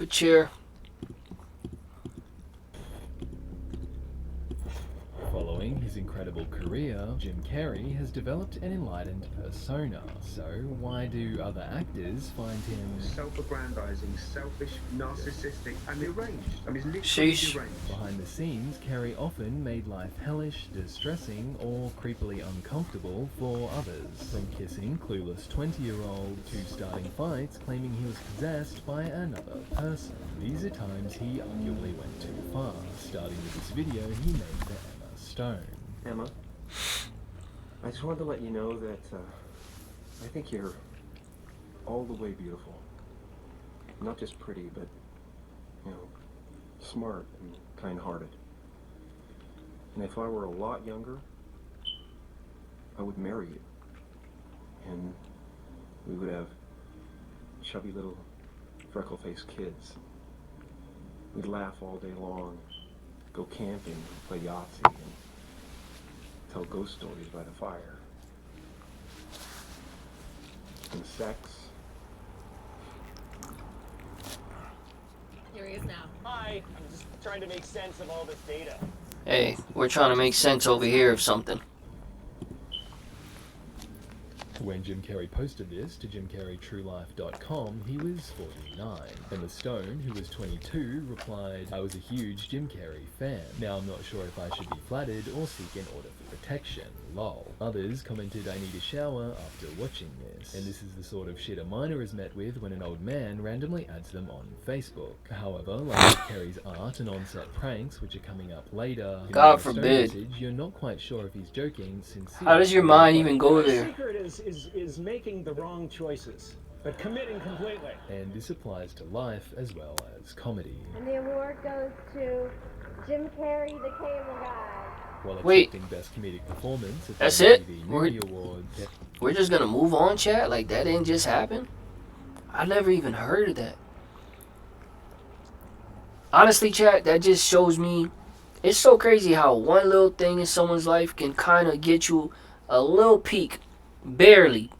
A chair. Following his incredible career, Jim Carrey has developed an enlightened persona. So why do other actors find him self-aggrandizing, selfish, narcissistic, and deranged? I mean, literally Sheesh. deranged. behind the scenes? Carrey often made life hellish, distressing, or creepily uncomfortable for others. From kissing clueless 20-year-olds to starting fights claiming he was possessed by another person. These are times he arguably went too far. Starting with this video he made for Emma Stone. Emma, I just wanted to let you know that I think you're all the way beautiful. Not just pretty, but, you know, smart and kind-hearted. And if I were a lot younger, I would marry you. And we would have chubby little freckle-faced kids. We'd laugh all day long, go camping, play Yahtzee, and tell ghost stories by the fire. And sex. Here he is now. Hi, I'm just trying to make sense of all this data. Hey, we're trying to make sense over here of something. When Jim Carrey posted this to jimcarreytruelife.com, he was 49. Emma Stone, who was 22, replied, "I was a huge Jim Carrey fan. Now I'm not sure if I should be flattered or seek an order for protection. Lol." Others commented, "I need a shower after watching this." And this is the sort of shit a minor is met with when an old man randomly adds them on Facebook. However, like Carrey's art and on-set pranks, which are coming up later, in God the Stone forbid. message, you're not quite sure if he's joking sincerely. How does your mind even go The there? secret is making the wrong choices, but committing completely. And this applies to life as well as comedy. And the award goes to Jim Carrey, the Cable Guy. While Wait. accepting Best Comedic Performance at That's the it? MTV We're- Movie Awards, We're just gonna move on, chat? Like that didn't just happen? I never even heard of that. Honestly, chat, that just shows me it's so crazy how one little thing in someone's life can kind of get you a little peek. Barely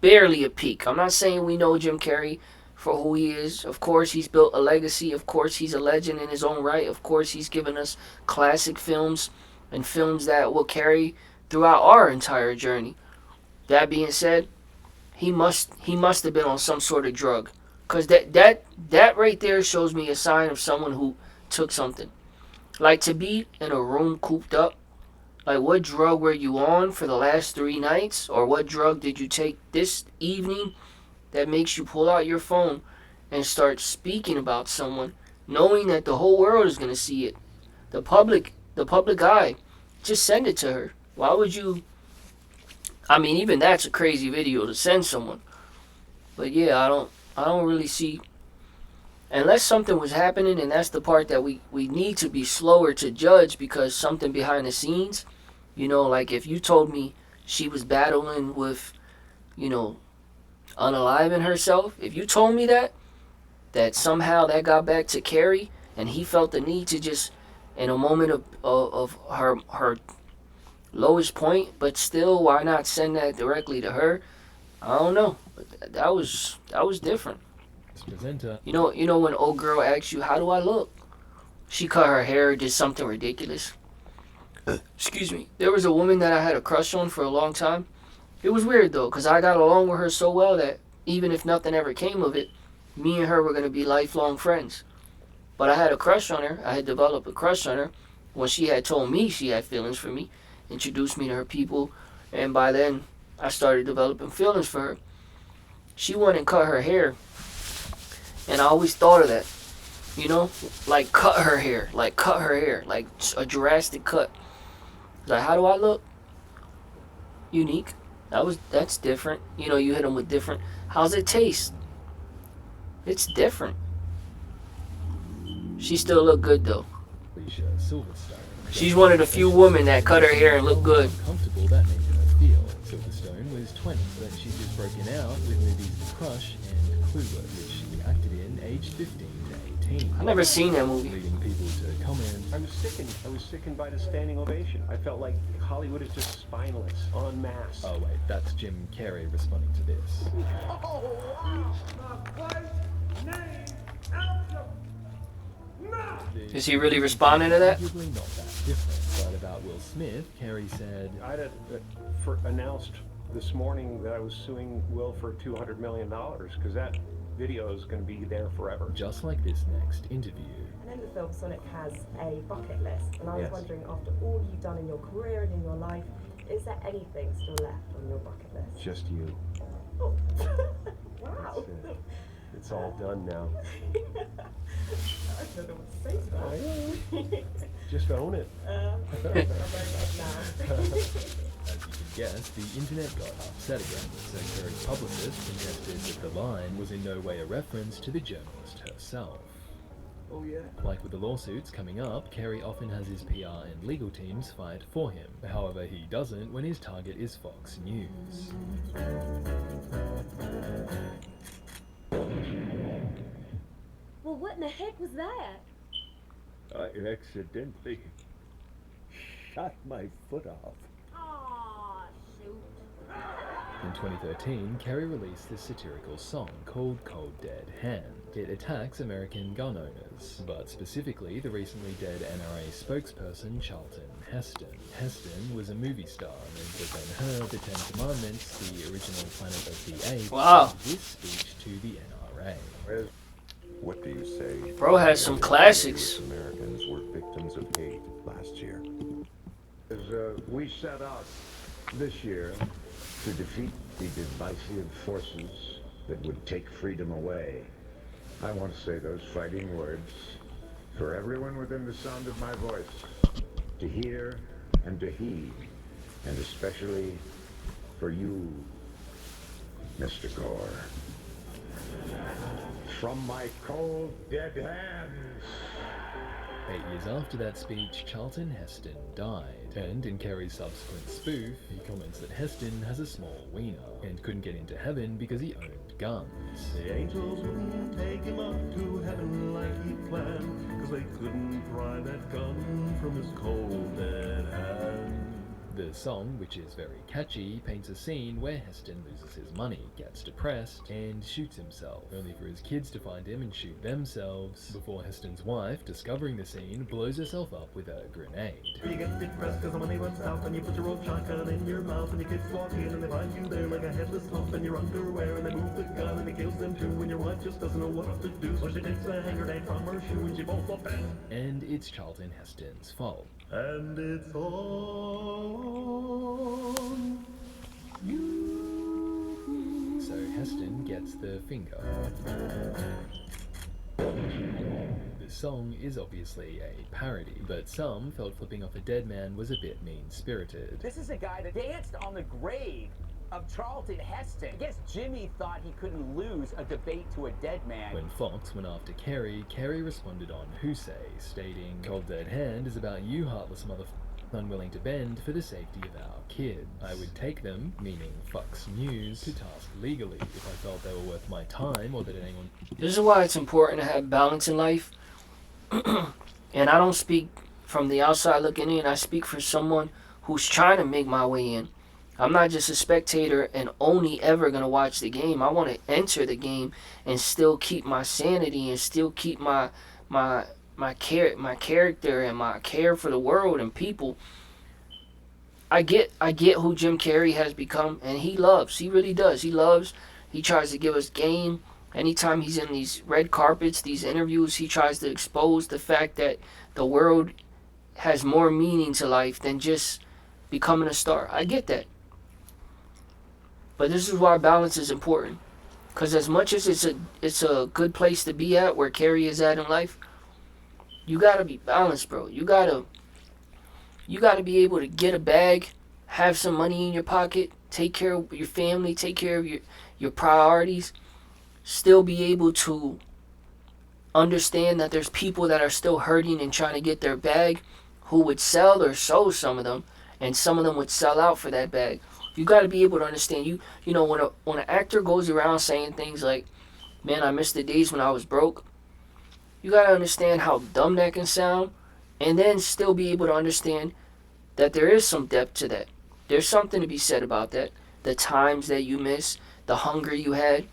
a peek. I'm not saying we know Jim Carrey for who he is. Of course, he's built a legacy. Of course, he's a legend in his own right. Of course, he's given us classic films and films that will carry throughout our entire journey. That being said, he must have been on some sort of drug, cause that right there shows me a sign of someone who took something. Like, to be in a room cooped up, like, what drug were you on for the last 3 nights, or what drug did you take this evening that makes you pull out your phone and start speaking about someone, knowing that the whole world is gonna see it, the public eye. Just send it to her. Why would you? I mean, even that's a crazy video to send someone. But yeah, I don't really see, unless something was happening, and that's the part that we need to be slower to judge, because something behind the scenes, you know, like if you told me she was battling with, you know, unaliving herself, if you told me that somehow that got back to Carrey and he felt the need to just, in a moment of her lowest point, but still, why not send that directly to her? I don't know. But that was different. this presenter You know when old girl asks you, "How do I look?" She cut her hair, did something ridiculous. Excuse me. There was a woman that I had a crush on for a long time. It was weird though, because I got along with her so well that even if nothing ever came of it, me and her were going to be lifelong friends. But I had a crush on her. I had developed a crush on her when she had told me she had feelings for me, introduced me to her people, and by then I started developing feelings for her. She went and cut her hair, and I always thought of that, you know, like cut her hair, like a drastic cut. Like, how do I look? Unique. That's different. You know, you hit them with different. How's it taste? It's different. She still look good though. Alicia Silverstone. She's one of the few women that cut her hair and look good. Uncomfortable that made her feel. Silverstone was 20, but she'd just broken out with movies The Crush and Clueless, which she acted in aged 15 to 18. I never seen that movie. Leading people to comment, I was sickened by the standing ovation. I felt like Hollywood is just spineless, en masse. oh wait, that's Jim Carrey responding to this. Is he really responding to that? Arguably not that different, but about Will Smith, Carrey said, I announced this morning that I was suing Will for $200 million because that video is going to be there forever. just like this next interview. And in the film, Sonic has a bucket list, and I was Yes. wondering, after all you've done in your career and in your life, is there anything still left on your bucket list? Just you. Oh. Wow. That's it. It's all done now. I don't know what to say to that. Just own it. I'm very good now. As you can guess, the internet got upset again, so Carrey's publicist contested that the line was in no way a reference to the journalist herself. Oh yeah. Like with the lawsuits coming up, Carrey often has his PR and legal teams fight for him. However, he doesn't when his target is Fox News. Well, what in the heck was that? I accidentally shot my foot off. Aw, shoot. In 2013, Carrey released this satirical song called Cold Dead Hand. It attacks American gun owners, but specifically the recently dead NRA spokesperson Charlton Heston. Heston was a movie star and was then heard the Ten Commandments, the original Planet of the Apes, Wow. in this speech to the NRA. What do you say? Bro has some classics. Americans were victims of hate last year. As we set out this year to defeat the divisive forces that would take freedom away, I want to say those fighting words for everyone within the sound of my voice, to hear and to heed, and especially for you, Mr. Gore. From my cold, dead hands. 8 years after that speech, Charlton Heston died, and in Carrey's subsequent spoof, he comments that Heston has a small wiener and couldn't get into heaven because he owned guns. The angels wouldn't take him up to heaven like he planned, 'cause they couldn't pry that gun from his cold dead hand. The song, which is very catchy, paints a scene where Heston loses his money, gets depressed, and shoots himself, only for his kids to find him and shoot themselves, before Heston's wife, discovering the scene, blows herself up with a grenade. You get depressed 'cause the money runs out, and you put your old shotgun in your mouth, and your kids walk in and they find you there like a headless lump in your underwear, and they move the gun and it kills them too, and your wife just doesn't know what to do, so she takes a hanger down from her shoe and she bolts up and it's Charlton Heston's fault. And it's all on you. So Heston gets the finger. The song is obviously a parody, but some felt flipping off a dead man was a bit mean-spirited. This is a guy that danced on the grave of Charlton Heston. I guess Jimmy thought he couldn't lose a debate to a dead man. When Fox went after Carrey, Carrey responded on Who Say, stating, "Cold Dead Hand is about you heartless unwilling to bend for the safety of our kids. I would take them," meaning Fox News, "to task legally if I felt they were worth my time or that anyone..." This is why it's important to have balance in life. And I don't speak from the outside looking in. I speak for someone who's trying to make my way in. I'm not just a spectator and only ever going to watch the game. I want to enter the game and still keep my sanity and still keep my character and my care for the world and people. I get who Jim Carrey has become, and he really does. He tries to give us game. Anytime he's in these red carpets, these interviews, he tries to expose the fact that the world has more meaning to life than just becoming a star. I get that. But this is why balance is important. Because as much as it's a good place to be at, where Carrey is at in life, you gotta be balanced, bro. You gotta be able to get a bag, have some money in your pocket, take care of your family, take care of your priorities, still be able to understand that there's people that are still hurting and trying to get their bag, who would sell or sow some of them, and some of them would sell out for that bag. You got to be able to understand. You know, when an actor goes around saying things like, "Man, I miss the days when I was broke," you got to understand how dumb that can sound, and then still be able to understand that there is some depth to that. There's something to be said about that. The times that you miss, the hunger you had.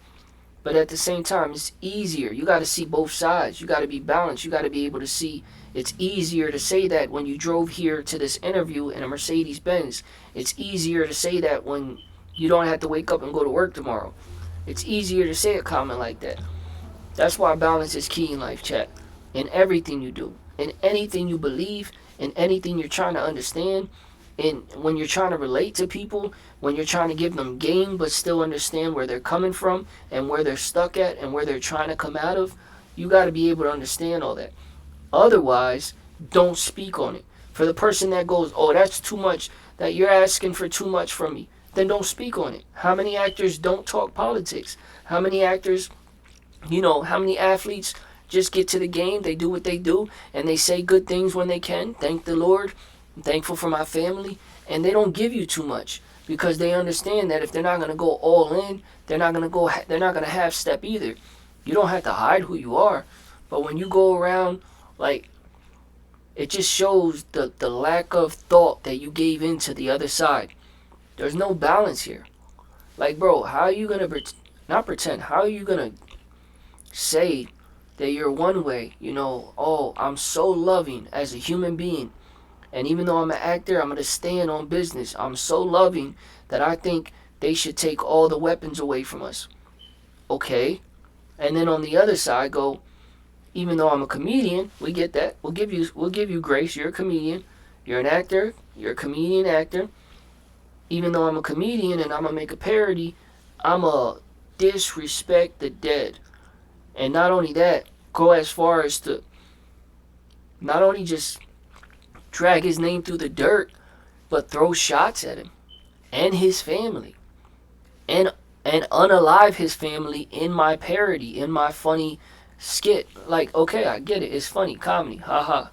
But at the same time, it's easier. You got to see both sides. You got to be balanced. You got to be able to see. It's easier to say that when you drove here to this interview in a Mercedes Benz. It's easier to say that when you don't have to wake up and go to work tomorrow. It's easier to say a comment like that. That's why balance is key in life, chat. In everything you do, in anything you believe, in anything you're trying to understand, and when you're trying to relate to people, when you're trying to give them game but still understand where they're coming from and where they're stuck at and where they're trying to come out of, you got to be able to understand all that. Otherwise, don't speak on it. For the person that goes, oh, that's too much, that you're asking for too much from me, then don't speak on it. How many actors don't talk politics? How many actors, how many athletes just get to the game, they do what they do, and they say good things when they can. Thank the Lord. I'm thankful for my family. And they don't give you too much because they understand that if they're not going to go all in, they're not going to half step either. You don't have to hide who you are. But when you go around, like, it just shows the lack of thought that you gave into the other side. There's no balance here. Like, bro, how are you going to, not pretend, how are you going to say that you're one way, oh, I'm so loving as a human being. And even though I'm an actor, I'm going to stand on business. I'm so loving that I think they should take all the weapons away from us. Okay. And then on the other side go, even though I'm a comedian, we get that. We'll give you grace. You're a comedian. You're an actor. You're a comedian actor. Even though I'm a comedian and I'm going to make a parody, I'm going to disrespect the dead. And not only that, go as far as to not only just drag his name through the dirt, but throw shots at him and his family. And unalive his family in my parody, in my funny skit. Like, okay, I get it. It's funny, comedy, haha.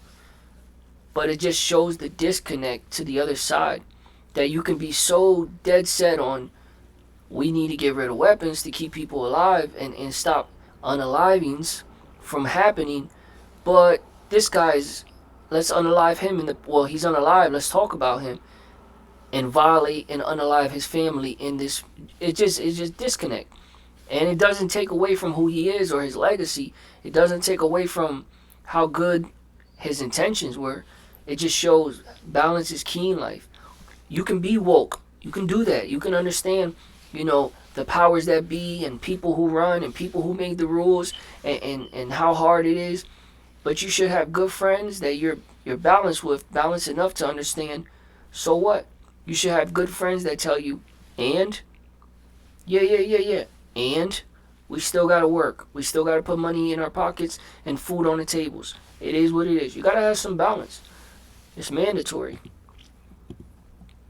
But it just shows the disconnect to the other side. That you can be so dead set on, we need to get rid of weapons to keep people alive and stop unalivings from happening. But this guy's, let's unalive him he's unalive, let's talk about him. And violate and unalive his family in this, it's just disconnect. And it doesn't take away from who he is or his legacy. It doesn't take away from how good his intentions were. It just shows balance is key in life. You can be woke. You can do that. You can understand, the powers that be and people who run and people who make the rules and how hard it is. But you should have good friends that you're balanced with, balanced enough to understand. So what? You should have good friends that tell you, and? Yeah. And? We still got to work. We still got to put money in our pockets and food on the tables. It is what it is. You got to have some balance. It's mandatory.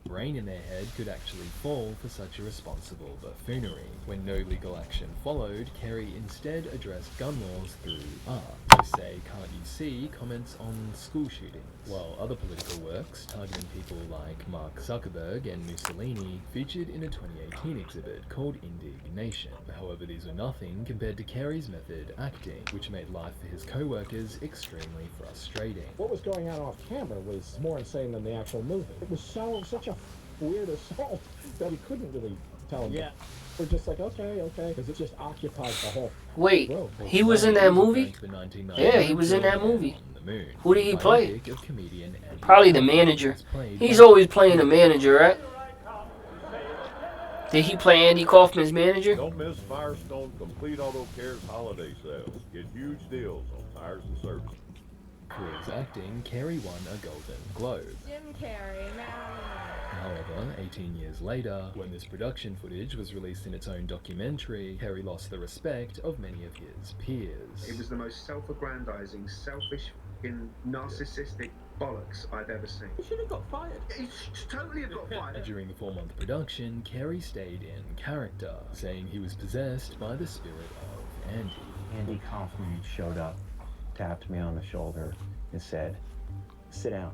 Brain in their head could actually fall for such irresponsible buffoonery. When no legal action followed, Carrey instead addressed gun laws through art. To say, can't you see, comments on school shootings, while other political works, targeting people like Mark Zuckerberg and Mussolini, featured in a 2018 exhibit called Indignation. However, these were nothing compared to Carrey's method acting, which made life for his co-workers extremely frustrating. What was going on off camera was more insane than the actual movie. It was such a weird assault that we couldn't really tell him. Yeah. We're just like, okay, because it just occupies the whole. Wait, he was in that movie? Yeah, he was in that movie. Who did he play? Probably the manager. He's always playing the manager, right? Did he play Andy Kaufman's manager? Don't miss Firestone's Complete Auto Care's holiday sales. Get huge deals on tires and service. For his acting, Carrey won a Golden Globe. Jim Carrey, However, 18 years later, when this production footage was released in its own documentary, Carrey lost the respect of many of his peers. It was the most self-aggrandizing, selfish, narcissistic bollocks I've ever seen. He should have got fired. He should totally have got fired. During the 4-month production, Carrey stayed in character, saying he was possessed by the spirit of Andy. Andy Kaufman showed up, tapped me on the shoulder, and said, "Sit down.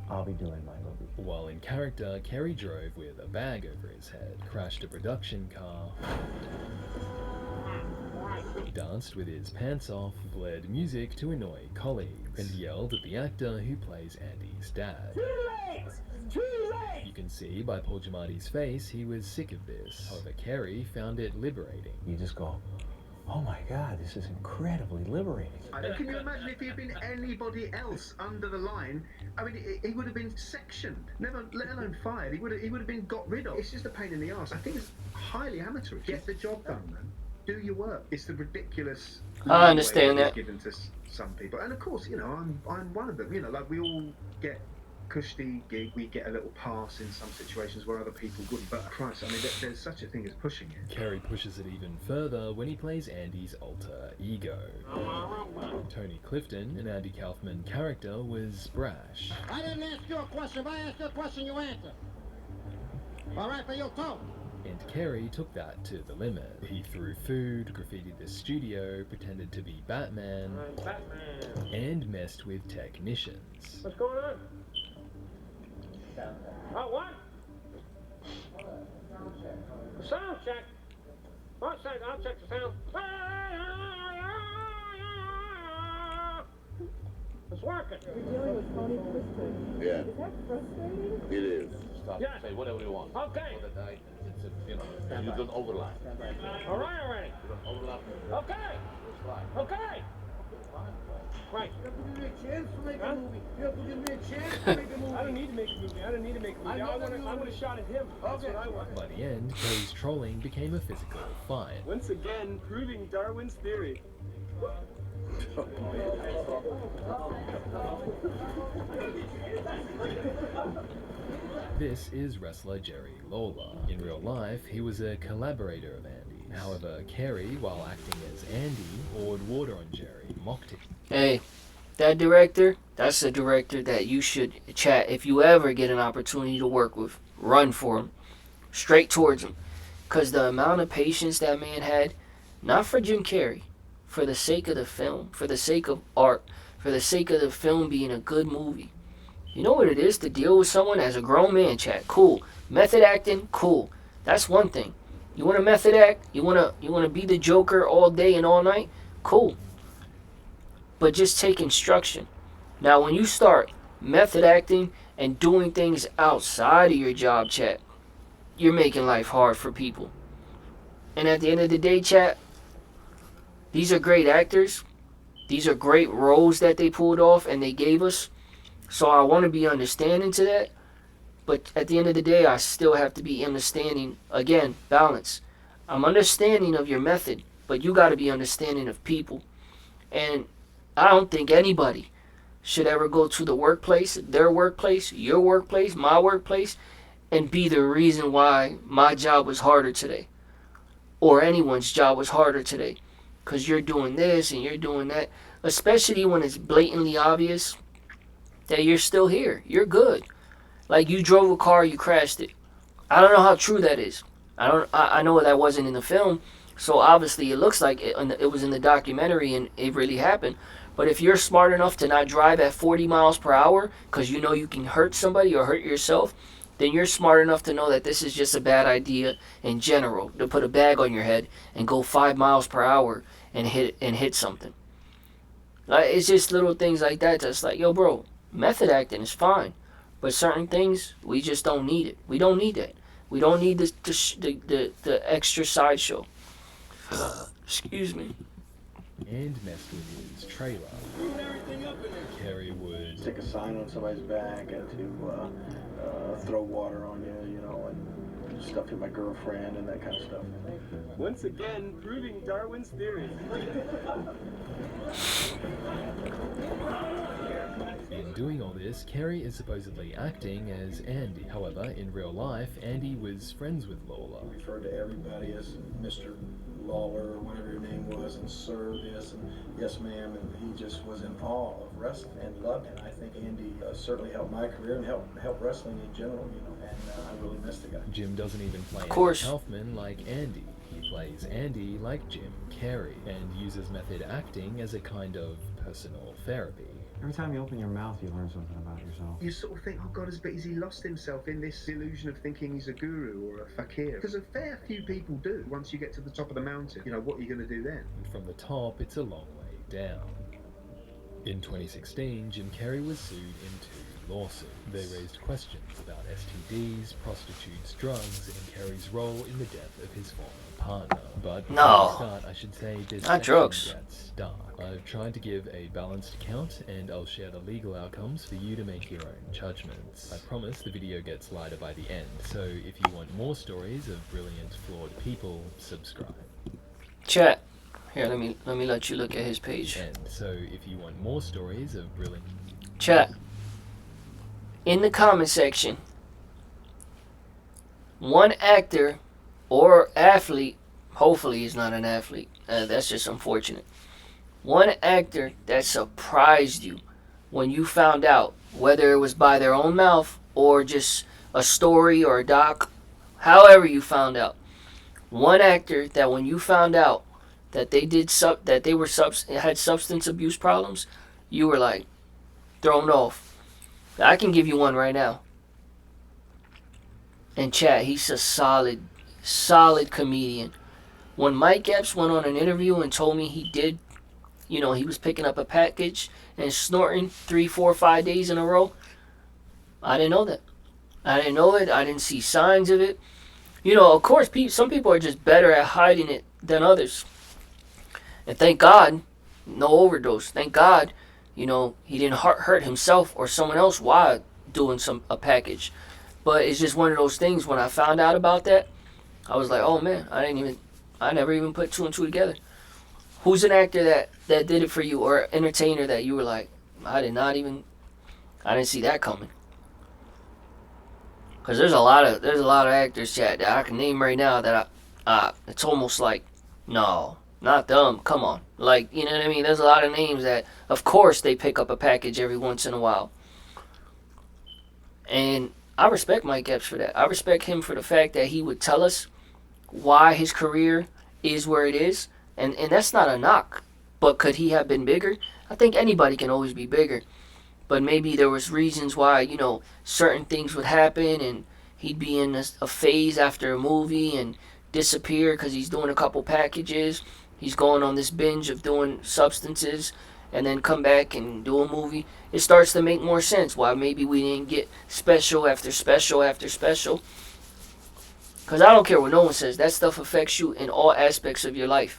I'll be doing my movie." While in character, Carrey drove with a bag over his head, crashed a production car, danced with his pants off, played music to annoy colleagues, and yelled at the actor who plays Andy's dad. You can see by Paul Giamatti's face he was sick of this. However, Carrey found it liberating. You just go, oh my God, this is incredibly liberating. Can you imagine if he'd been anybody else under the line? I mean, he would have been sectioned, never, let alone fired. He would have been got rid of. It's just a pain in the arse. I think it's highly amateurish. Get the job done, man. Do your work. It's the ridiculous. I understand that. Given to some people, and of course, you know, I'm one of them. You know, like we all get cushy gig, we get a little pass in some situations where other people wouldn't. But Christ, I mean, there's such a thing as pushing it. Carrey pushes it even further when he plays Andy's alter ego. Tony Clifton, an Andy Kaufman character, was brash. I didn't ask you a question. If I asked you a question, you answer. All right, but you'll talk. And Carrey took that to the limit. He threw food, graffitied the studio, pretended to be Batman, and messed with technicians. What's going on? What? The sound check. One second, I'll check the sound. It's working. You're dealing with Tony Clifton. Yeah. Is that frustrating? It is. Yes. Say whatever you want. Okay. You don't overlap. All right already. You don't overlap. Okay. Okay. Right. You have to give me a chance to make a movie. You have to give me a chance to make a movie. I don't need to make a movie. I don't need to make a movie. I want a shot at him. That's what I want. By the end, Carrey's trolling became a physical fight. Once again, proving Darwin's theory. This is wrestler Jerry Lawler. In real life, he was a collaborator of Andy's. However, Carrey, while acting as Andy, poured water on Jerry, mocked him. Hey, that director, that's a director that you should chat. If you ever get an opportunity to work with, run for him. Straight towards him. Because the amount of patience that man had, not for Jim Carrey, for the sake of the film, for the sake of art, for the sake of the film being a good movie. You know what it is to deal with someone as a grown man, chat. Cool. Method acting, cool. That's one thing. You want to method act? You want to be the Joker all day and all night? Cool. But just take instruction. Now, when you start method acting and doing things outside of your job, chat, you're making life hard for people. And at the end of the day, chat, these are great actors. These are great roles that they pulled off and they gave us. So I want to be understanding to that. But at the end of the day, I still have to be understanding, again, balance. I'm understanding of your method, but you got to be understanding of people. And I don't think anybody should ever go to the workplace, their workplace, your workplace, my workplace, and be the reason why my job was harder today. Or anyone's job was harder today. Because you're doing this and you're doing that. Especially when it's blatantly obvious that you're still here. You're good. Like you drove a car, you crashed it. I don't know how true that is. I know that wasn't in the film, so obviously it looks like it was in the documentary and it really happened. But if you're smart enough to not drive at 40 miles per hour because you know you can hurt somebody or hurt yourself, then you're smart enough to know that this is just a bad idea in general, to put a bag on your head and go 5 miles per hour and hit something. Like, it's just little things like that that's like, yo, bro, method acting is fine. But certain things, we just don't need it. We don't need that. We don't need the extra sideshow. Excuse me. And messed with his trailer. Carrey would stick a sign on somebody's back and to throw water on you, you know, and stuff to my girlfriend and that kind of stuff. Once again, proving Darwin's theory. In doing all this, Carrey is supposedly acting as Andy. However, in real life, Andy was friends with Lawler. Referred to everybody as Mr. Lawler or whatever your name was, and sir this, and yes ma'am, and he just was in awe of wrestling and loved it. I think Andy certainly helped my career and helped wrestling in general, you know, and I really missed the guy. Jim doesn't even play Andy Kaufman like Andy. He plays Andy like Jim Carrey and uses method acting as a kind of personal therapy. Every time you open your mouth, you learn something about yourself. You sort of think, oh God, is he lost himself in this illusion of thinking he's a guru or a fakir? Because a fair few people do. Once you get to the top of the mountain, you know, what are you going to do then? And from the top, it's a long way down. In 2016, Jim Carrey was sued in 2 lawsuits. They raised questions about STDs, prostitutes, drugs, and Carrey's role in the death of his former partner. But before No. we start, I should say this Not section drugs. gets dark. I've tried to give a balanced account, and I'll share the legal outcomes for you to make your own judgments. I promise the video gets lighter by the end, so if you want more stories of brilliant, flawed people, subscribe. Chat. Here, let me let you look at his page. And so if you want more stories of brilliant... Chat. In the comment section, one actor or athlete, hopefully he's not an athlete, that's just unfortunate. One actor that surprised you when you found out, whether it was by their own mouth or just a story or a doc, however you found out. One actor that when you found out that they had substance abuse problems, you were like thrown off. I can give you one right now. And chat, he's a solid comedian. When Mike Epps went on an interview and told me he did, he was picking up a package and snorting 3, 4, 5 days in a row, I didn't know that. I didn't know it. I didn't see signs of it. Of course, some people are just better at hiding it than others. And thank God, no overdose. Thank God, he didn't hurt himself or someone else while doing a package. But it's just one of those things. When I found out about that, I was like, oh man, I never even put 2 and 2 together. Who's an actor that did it for you, or an entertainer that you were like, I didn't see that coming? Because there's a lot of actors, chat, that I can name right now that it's almost like, no, not them, come on. Like, you know what I mean? There's a lot of names that, of course, they pick up a package every once in a while. And I respect Mike Epps for that. I respect him for the fact that he would tell us why his career is where it is. And that's not a knock. But could he have been bigger? I think anybody can always be bigger. But maybe there was reasons why, certain things would happen and he'd be in a phase after a movie and disappear because he's doing a couple packages. He's going on this binge of doing substances and then come back and do a movie. It starts to make more sense why maybe we didn't get special after special after special. Because I don't care what no one says. That stuff affects you in all aspects of your life.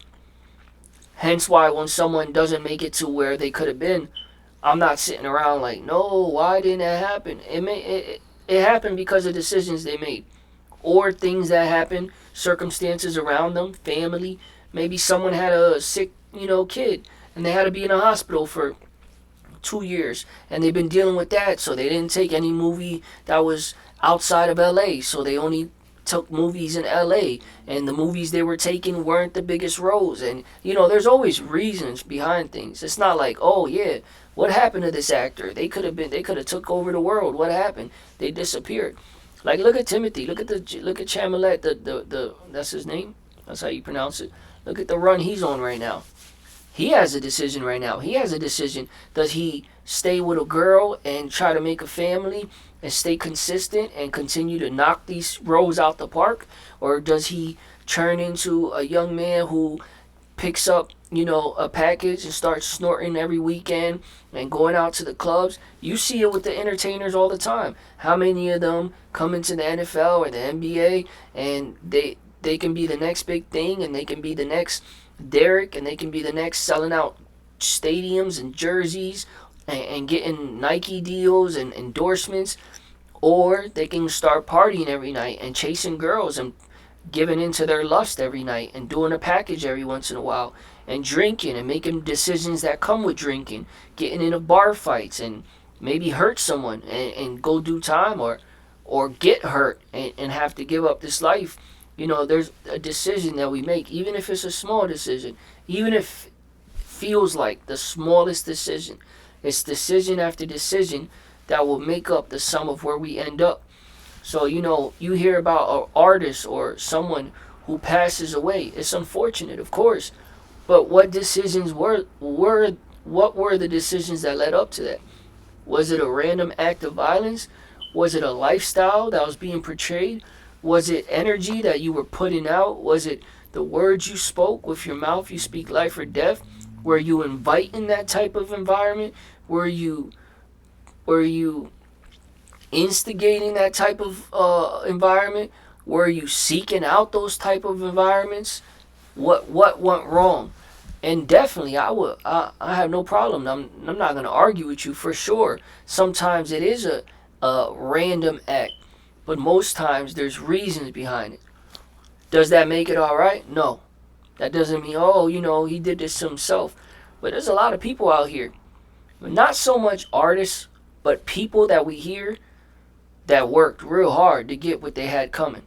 Hence why when someone doesn't make it to where they could have been, I'm not sitting around like, no, why didn't that happen? It happened because of decisions they made. Or things that happened, circumstances around them, family. Maybe someone had a sick, kid, and they had to be in a hospital for 2 years. And they've been dealing with that, so they didn't take any movie that was outside of LA. So they only took movies in LA, and the movies they were taking weren't the biggest roles. And there's always reasons behind things. It's not like, oh yeah, what happened to this actor? They could have took over the world. What happened? They disappeared. Like, look at Timothy. Look at Chalamet. The that's his name. That's how you pronounce it. Look at the run he's on right now. He has a decision right now. He has a decision. Does he stay with a girl and try to make a family and stay consistent and continue to knock these roles out the park? Or does he turn into a young man who picks up, a package and starts snorting every weekend and going out to the clubs? You see it with the entertainers all the time. How many of them come into the NFL or the NBA and they can be the next big thing, and they can be the next Derek, and they can be the next selling out stadiums and jerseys and getting Nike deals and endorsements, or they can start partying every night and chasing girls and giving into their lust every night and doing a package every once in a while and drinking and making decisions that come with drinking, getting into bar fights and maybe hurt someone and go do time or get hurt and have to give up this life. There's a decision that we make, even if it's a small decision, even if it feels like the smallest decision. It's decision after decision that will make up the sum of where we end up. So, you hear about an artist or someone who passes away. It's unfortunate, of course. But what decisions what were the decisions that led up to that? Was it a random act of violence? Was it a lifestyle that was being portrayed? Was it energy that you were putting out? Was it the words you spoke with your mouth? You speak life or death. Were you inviting that type of environment? Were you instigating that type of environment? Were you seeking out those type of environments? What went wrong? And definitely, I have no problem. I'm not gonna argue with you for sure. Sometimes it is a random act, but most times there's reasons behind it. Does that make it all right? No. That doesn't mean, oh, he did this to himself. But there's a lot of people out here, not so much artists, but people that we hear that worked real hard to get what they had coming.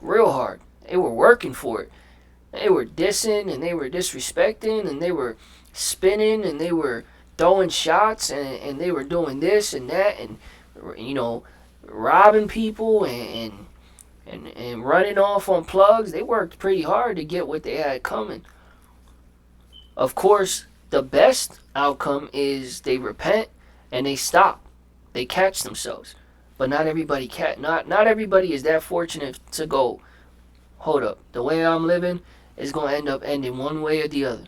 Real hard. They were working for it. They were dissing and they were disrespecting and they were spinning and they were throwing shots and they were doing this and that and, robbing people and running off on plugs. They worked pretty hard to get what they had coming. Of course, the best outcome is they repent and they stop. They catch themselves. But not everybody not everybody is that fortunate to go, hold up, the way I'm living is going to end up ending one way or the other.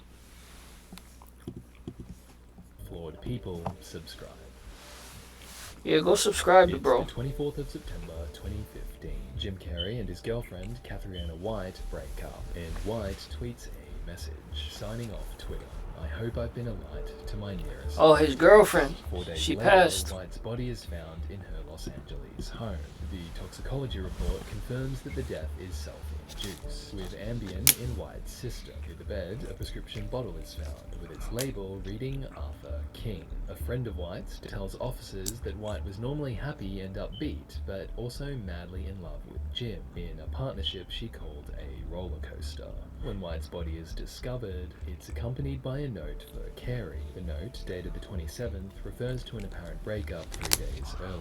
Flawed people, subscribe. Yeah, go subscribe to bro. It's the 24th of September 2015. Jim Carrey and his girlfriend, Katharina White, break up, and White tweets a message, signing off Twitter. I hope I've been a light to my nearest. Oh, his girlfriend. 4 days She later, passed. White's body is found in her Los Angeles home. The toxicology report confirms that the death is self-induced, with Ambien in White's system. Near the bed, a prescription bottle is found, with its label reading Arthur King. A friend of White's tells officers that White was normally happy and upbeat, but also madly in love with Jim, in a partnership she called a roller coaster. When White's body is discovered, it's accompanied by a note for Carey. The note, dated the 27th, refers to an apparent breakup 3 days earlier.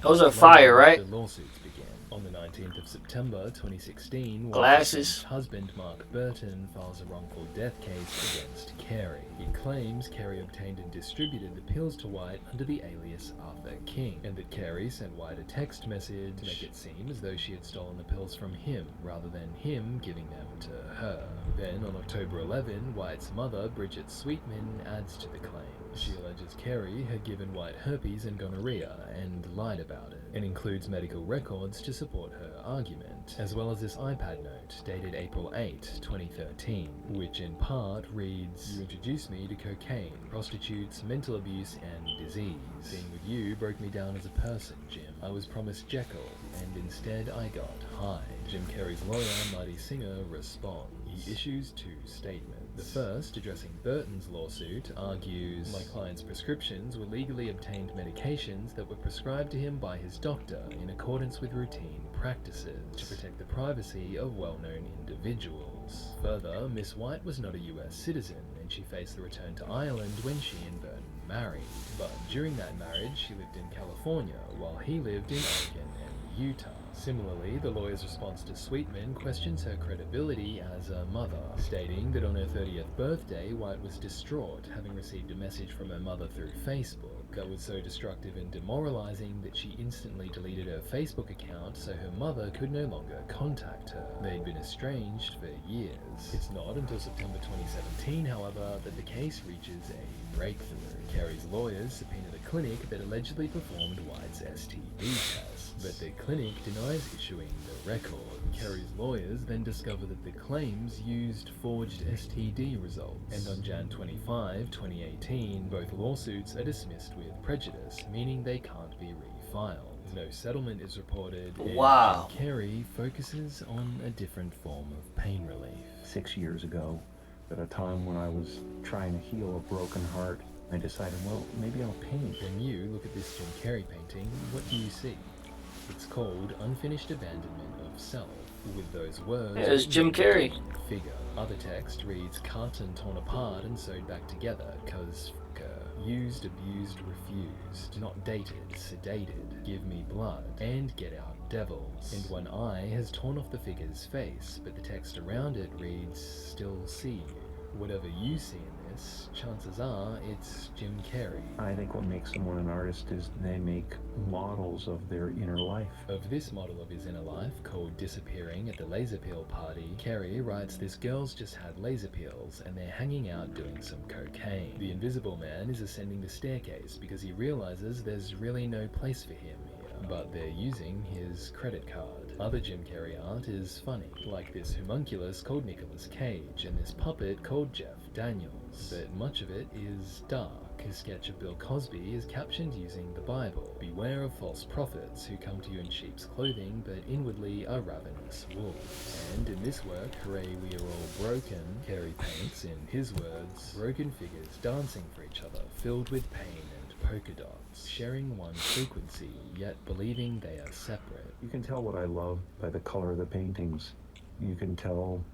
Those are fire, right? The lawsuits began. On the 19th of September 2016, Glasses. White's husband Mark Burton files a wrongful death case against Carey. He claims Carey obtained and distributed the pills to White under the alias Arthur King, and that Carey sent White a text message to make it seem as though she had stolen the pills from him, rather than him giving them to her. Then, on October 11, White's mother, Bridget Sweetman, adds to the claim. She alleges Carey had given White herpes and gonorrhea and lied about it, and includes medical records to support her argument, as well as this iPad note dated April 8, 2013, which in part reads, "You introduced me to cocaine, prostitutes, mental abuse, and disease. Being with you broke me down as a person, Jim. I was promised Jekyll, and instead I got high." Jim Carrey's lawyer, Marty Singer, responds. He issues two statements. The first, addressing Burton's lawsuit, argues, "My client's prescriptions were legally obtained medications that were prescribed to him by his doctor in accordance with routine practices to protect the privacy of well-known individuals. Further, Miss White was not a US citizen, and she faced the return to Ireland when she and Burton married. But during that marriage, she lived in California, while he lived in Oregon and Utah." Similarly, the lawyer's response to Sweetman questions her credibility as a mother, stating that on her 30th birthday, White was distraught, having received a message from her mother through Facebook that was so destructive and demoralizing that she instantly deleted her Facebook account so her mother could no longer contact her. They'd been estranged for years. It's not until September 2017, however, that the case reaches a breakthrough. Carrey's lawyers subpoena the clinic that allegedly performed White's STD test, but the clinic denies issuing the record. Carrey's lawyers then discover that the claims used forged STD results, and on Jan 25, 2018, both lawsuits are dismissed with prejudice, meaning they can't be refiled. No settlement is reported, and Wow. Jim Carrey focuses on a different form of pain relief. 6 years ago, at a time when I was trying to heal a broken heart, I decided, well, maybe I'll paint. When you look at this Jim Carrey painting, what do you see? It's called Unfinished Abandonment of Self, with those words... Yeah, it's Jim Carrey. Figure. Other text reads, "Carton torn apart and sewed back together, cause used, abused, refused, not dated, sedated, give me blood, and get out devils." And one eye has torn off the figure's face, but the text around it reads, "Still see you." Whatever you see in this, chances are it's Jim Carrey. I think what makes someone an artist is they make models of their inner life. Of this model of his inner life, called Disappearing at the Laser Peel Party, Carrey writes this girl's just had laser peels and they're hanging out doing some cocaine. The Invisible Man is ascending the staircase because he realizes there's really no place for him here, but they're using his credit card. Other Jim Carrey art is funny, like this homunculus called Nicolas Cage and this puppet called Jeff Daniels, but much of it is dark. His sketch of Bill Cosby is captioned using the Bible. Beware of false prophets who come to you in sheep's clothing, but inwardly are ravenous wolves. And in this work, Hooray We Are All Broken, Carrey paints, in his words, broken figures dancing for each other, filled with pain and polka dots, sharing one frequency, yet believing they are separate. You can tell what I love by the color of the paintings. You can tell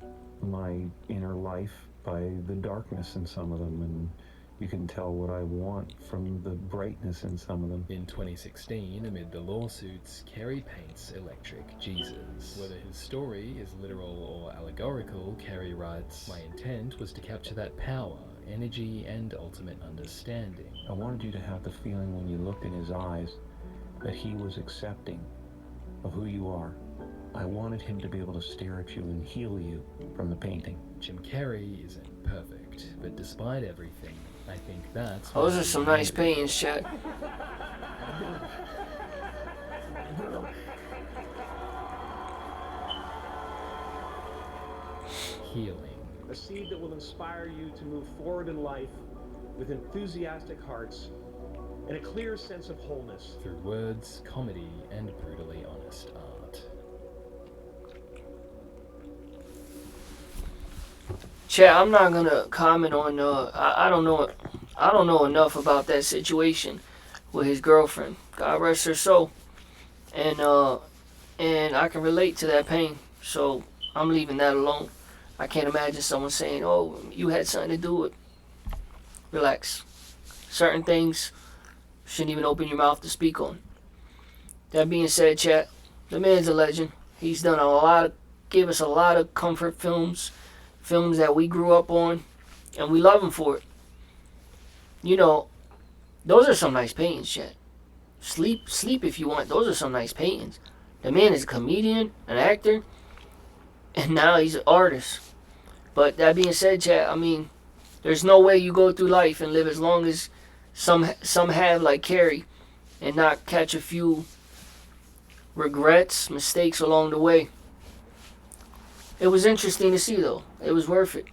my inner life by the darkness in some of them, and you can tell what I want from the brightness in some of them. In 2016, amid the lawsuits, Carrey paints Electric Jesus. Whether his story is literal or allegorical, Carrey writes, "My intent was to capture that power, energy, and ultimate understanding." I wanted you to have the feeling when you looked in his eyes that he was accepting of who you are. I wanted him to be able to stare at you and heal you from the painting. Jim Carrey isn't perfect, but despite everything, I think that's... Those are some nice paintings, chat. Healing. A seed that will inspire you to move forward in life with enthusiastic hearts and a clear sense of wholeness. Through words, comedy, and brutally honest art. Chat, I'm not gonna comment on. I don't know enough about that situation with his girlfriend. God rest her soul. And I can relate to that pain. So I'm leaving that alone. I can't imagine someone saying, "Oh, you had something to do with." Relax. Certain things shouldn't even open your mouth to speak on. That being said, chat, the man's a legend. He's done gave us a lot of comfort films that we grew up on, and we love him for it. You know, those are some nice paintings, chat. Sleep if you want. Those are some nice paintings. The man is a comedian, an actor, and now he's an artist. But that being said, chat, I mean, there's no way you go through life and live as long as some have, like Carrey, and not catch a few regrets, mistakes along the way. It was interesting to see, though. It was worth it.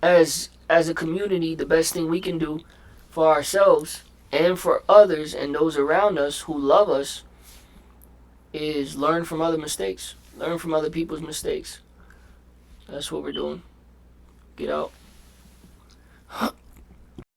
As a community, the best thing we can do for ourselves and for others and those around us who love us is learn from other mistakes. Learn from other people's mistakes. That's what we're doing. Get out.